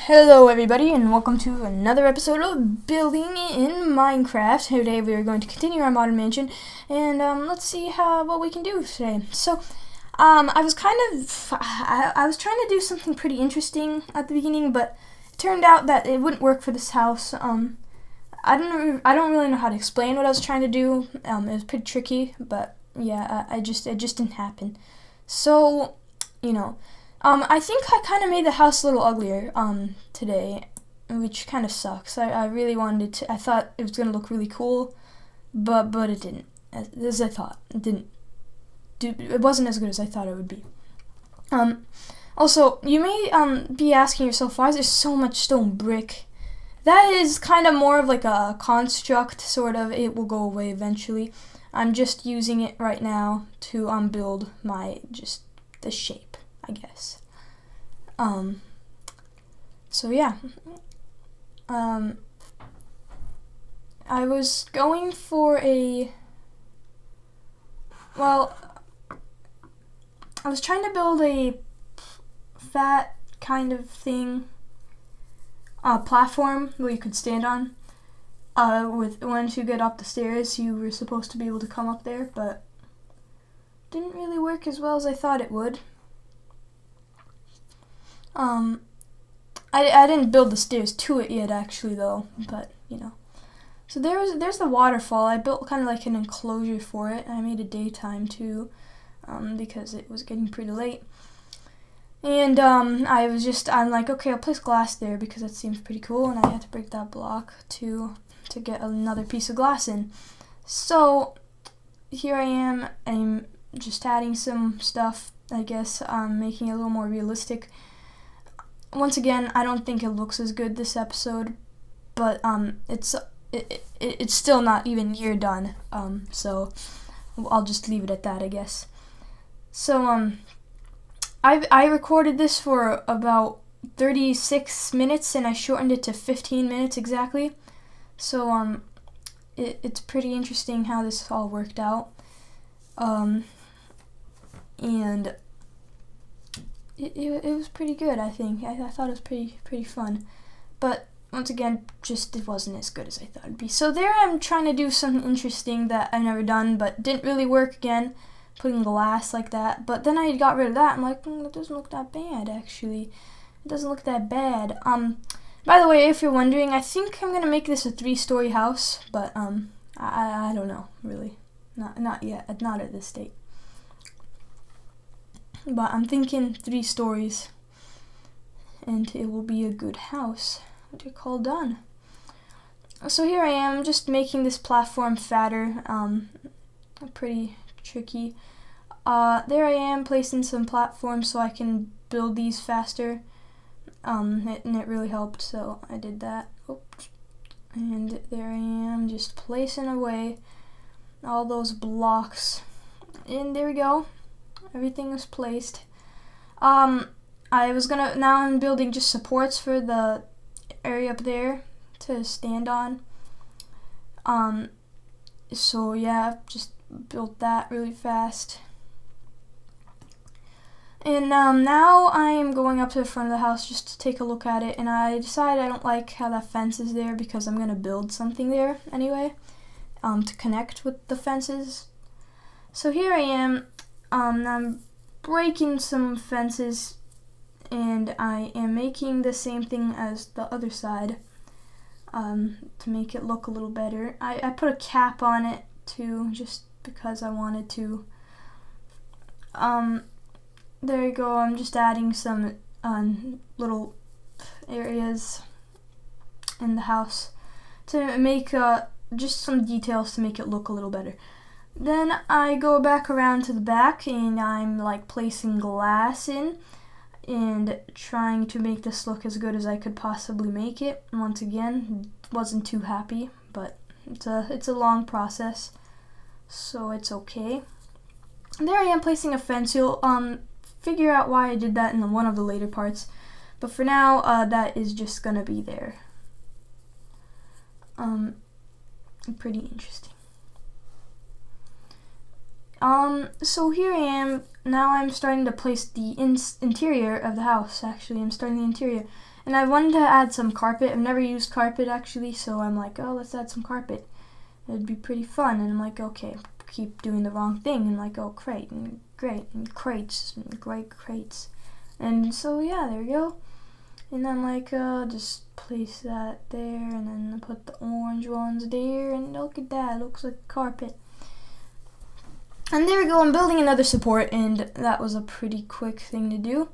Hello everybody and welcome to another episode of Building in Minecraft. Today we are going to continue our modern mansion and let's see what we can do today. So I was trying to do something pretty interesting at the beginning, but it turned out that it wouldn't work for this house. I don't really know how to explain what I was trying to do. It was pretty tricky, but yeah, it just didn't happen. So, I think I kind of made the house a little uglier today, which kind of sucks. I really wanted to. I thought it was gonna look really cool, but it didn't. As I thought, it wasn't as good as I thought it would be. Also, you may be asking yourself, why is there so much stone brick? That is kind of more of like a construct, sort of. It will go away eventually. I'm just using it right now to build the shape, I guess. So yeah. I was going for I was trying to build a fat kind of thing, platform where you could stand on. Once you get up the stairs, you were supposed to be able to come up there, but didn't really work as well as I thought it would. I didn't build the stairs to it yet, actually, though, but, So there's the waterfall. I built kind of like an enclosure for it. I made it daytime, too, because it was getting pretty late. And, I'm like, okay, I'll place glass there because that seems pretty cool, and I had to break that block to get another piece of glass in. So, here I am. I'm just adding some stuff, I guess, making it a little more realistic. Once again, I don't think it looks as good this episode, but it's still not even near done. So I'll just leave it at that, I guess. So I recorded this for about 36 minutes and I shortened it to 15 minutes exactly. So it's pretty interesting how this all worked out. And It was pretty good, I think. I thought it was pretty fun. But, once again, it wasn't as good as I thought it'd be. So there I'm trying to do something interesting that I've never done, but didn't really work again, putting glass like that. But then I got rid of that. I'm like, that doesn't look that bad, actually. It doesn't look that bad. By the way, if you're wondering, I think I'm going to make this a 3-story house, but, I don't know, really. Not yet. Not at this state. But I'm thinking 3 stories, and it will be a good house. What do you call done? So here I am, just making this platform fatter. Pretty tricky. There I am, placing some platforms so I can build these faster. And it really helped, so I did that. Oops. And there I am, just placing away all those blocks. And there we go. Everything was placed. Now I'm building just supports for the area up there to stand on. So yeah, just built that really fast. And now I am going up to the front of the house just to take a look at it, and I decided I don't like how that fence is there because I'm gonna build something there anyway, to connect with the fences. So here I am. I'm breaking some fences, and I am making the same thing as the other side, to make it look a little better. I put a cap on it too, just because I wanted to. There you go. I'm just adding some little areas in the house to make just some details to make it look a little better. Then I go back around to the back and I'm like placing glass in and trying to make this look as good as I could possibly make it. Once again, wasn't too happy, but it's a long process, so it's okay. And there I am placing a fence. You'll figure out why I did that in one of the later parts, but for now that is just gonna be there. Pretty interesting. So here I am now I'm starting to place the interior of the house. Actually, I'm starting the interior. And I wanted to add some carpet. I've never used carpet actually, so I'm like, oh, let's add some carpet. It'd be pretty fun. And I'm like, okay, keep doing the wrong thing. And like, oh, crate and great and crates and great crates. And so yeah, there we go. And I'm like, just place that there, and then put the orange ones there, and look at that, it looks like carpet. And there we go, I'm building another support, and that was a pretty quick thing to do.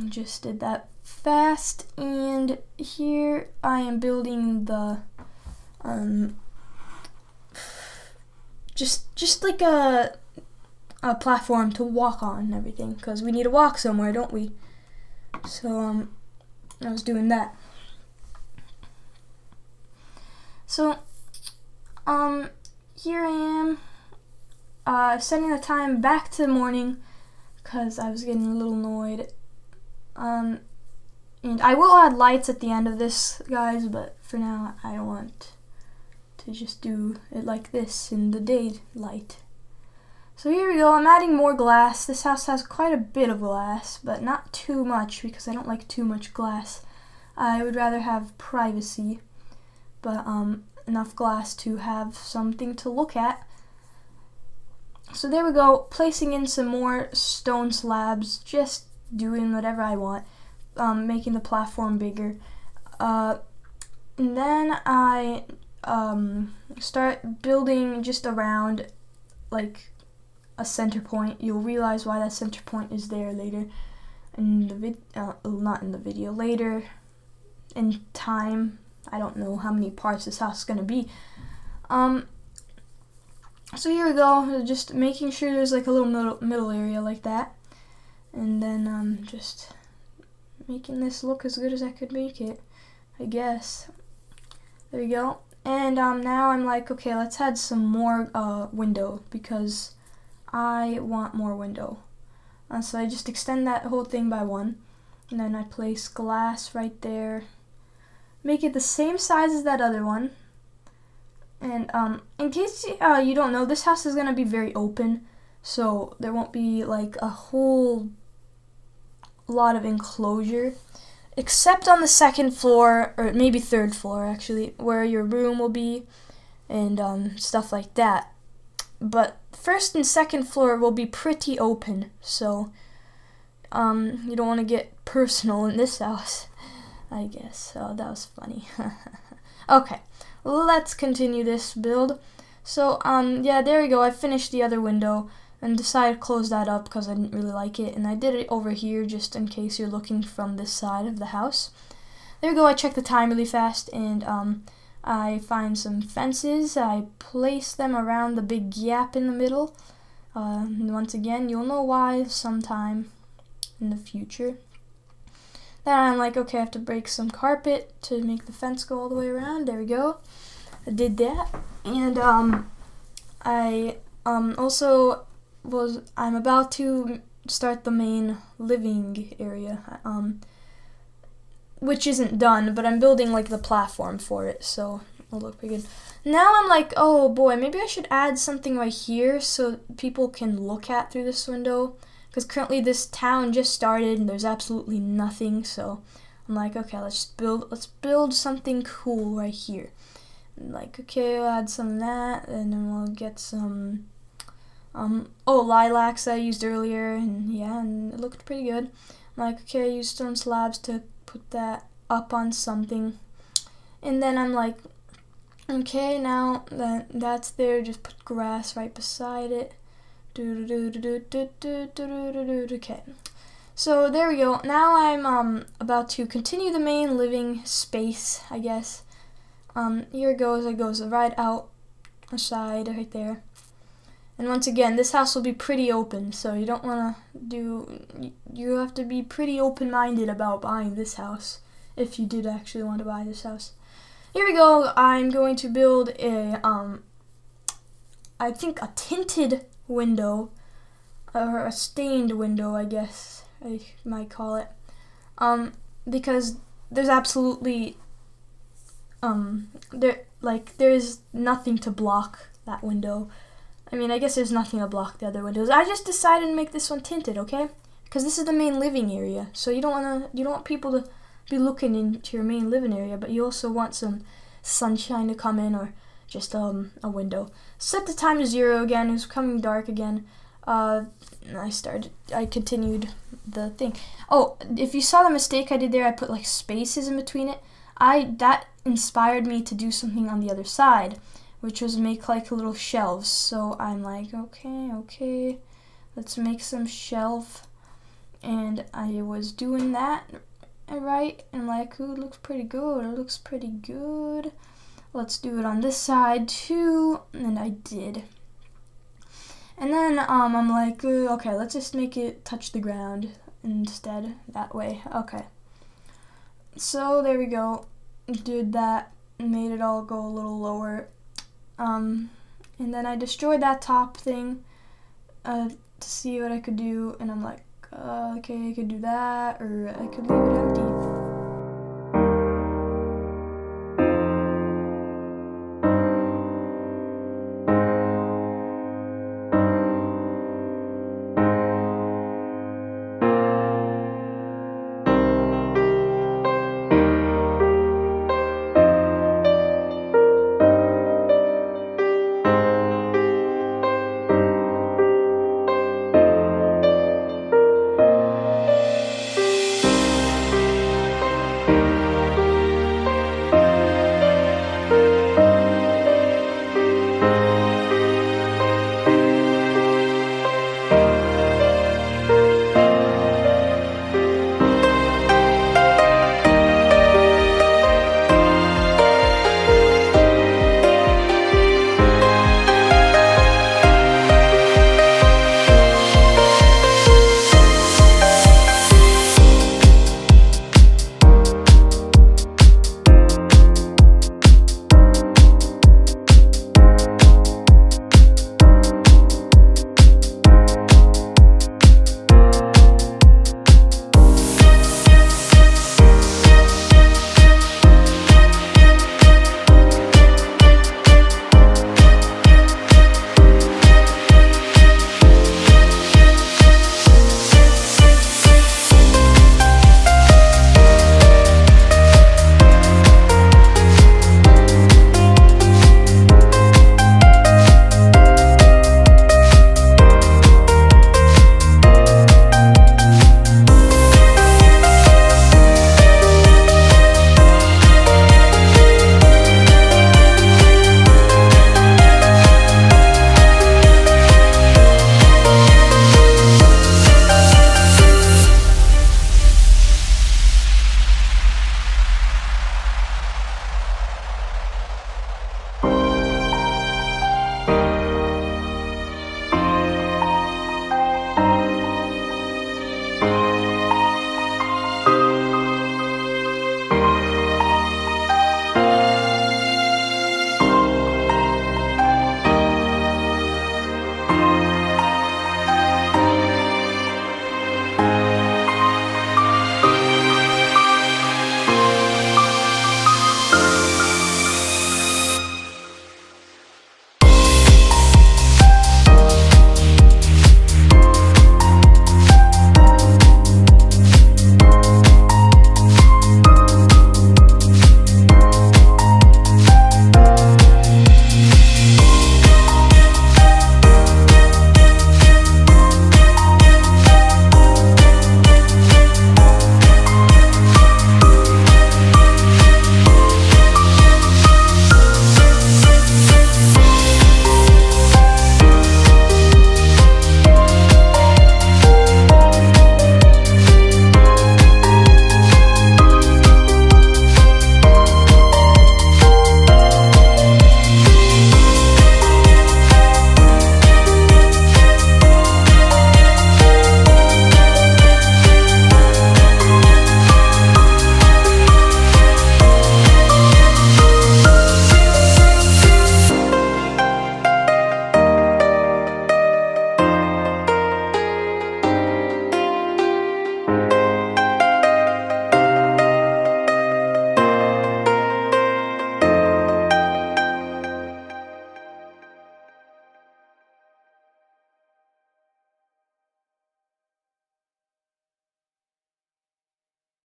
Just did that fast, and here I am building the, just like a platform to walk on and everything, because we need to walk somewhere, don't we? So, I was doing that. So, here I am, setting the time back to the morning, because I was getting a little annoyed. And I will add lights at the end of this, guys, but for now, I want to just do it like this in the daylight. So here we go, I'm adding more glass. This house has quite a bit of glass, but not too much because I don't like too much glass. I would rather have privacy, but enough glass to have something to look at. So there we go, placing in some more stone slabs, just doing whatever I want, making the platform bigger. And then I start building just around like a center point. You'll realize why that center point is there later in the not in the video, later in time. I don't know how many parts this house is gonna be. So here we go, just making sure there's like a little middle area like that, and then just making this look as good as I could make it, I guess. There we go. And now I'm like, okay, let's add some more window, because I want more window. So I just extend that whole thing by one, and then I place glass right there, make it the same size as that other one. And in case you don't know, this house is gonna be very open, so there won't be like a whole lot of enclosure, except on the second floor, or maybe third floor actually, where your room will be, and stuff like that. But first and second floor will be pretty open, so you don't want to get personal in this house, I guess. So that was funny. Okay, let's continue this build. So yeah, there we go. I finished the other window and decided to close that up because I didn't really like it, and I did it over here just in case you're looking from this side of the house. There we go. I checked the time really fast, and I find some fences. I place them around the big gap in the middle. And once again, you'll know why sometime in the future. Then I'm like, okay, I have to break some carpet to make the fence go all the way around. There we go. I did that. And I also I'm about to start the main living area. Which isn't done, but I'm building like the platform for it, so it'll look pretty good. Now I'm like, oh boy, maybe I should add something right here so people can look at through this window, because currently this town just started and there's absolutely nothing. So I'm like, okay, let's build something cool right here. And like, okay, we'll add some of that, and then we'll get some lilacs that I used earlier, and yeah, and it looked pretty good. I'm like, okay, I used stone slabs to put that up on something, and then I'm like, okay, now that that's there, just put grass right beside it. Okay, so there we go. Now I'm about to continue the main living space, I guess. Here it goes. It goes right out the side right there. And once again, this house will be pretty open, so you don't want to you have to be pretty open-minded about buying this house, if you did actually want to buy this house. Here we go. I'm going to build a, I think a tinted window, or a stained window, I guess I might call it, because there's absolutely, there's nothing to block that window. I mean, I guess there's nothing to block the other windows. I just decided to make this one tinted, okay? Because this is the main living area, so you don't want people to be looking into your main living area, but you also want some sunshine to come in, or just a window. Set the time to 0 again. It was becoming dark again. I continued the thing. Oh, if you saw the mistake I did there, I put like spaces in between it. That inspired me to do something on the other side, which was make like little shelves. So I'm like, okay, let's make some shelf. And I was doing that right, and I'm like, ooh, it looks pretty good. Let's do it on this side too, and I did. And then I'm like, okay, let's just make it touch the ground instead, that way. Okay. So there we go. Did that, made it all go a little lower. And then I destroyed that top thing to see what I could do, and I'm like, okay, I could do that, or I could leave it empty.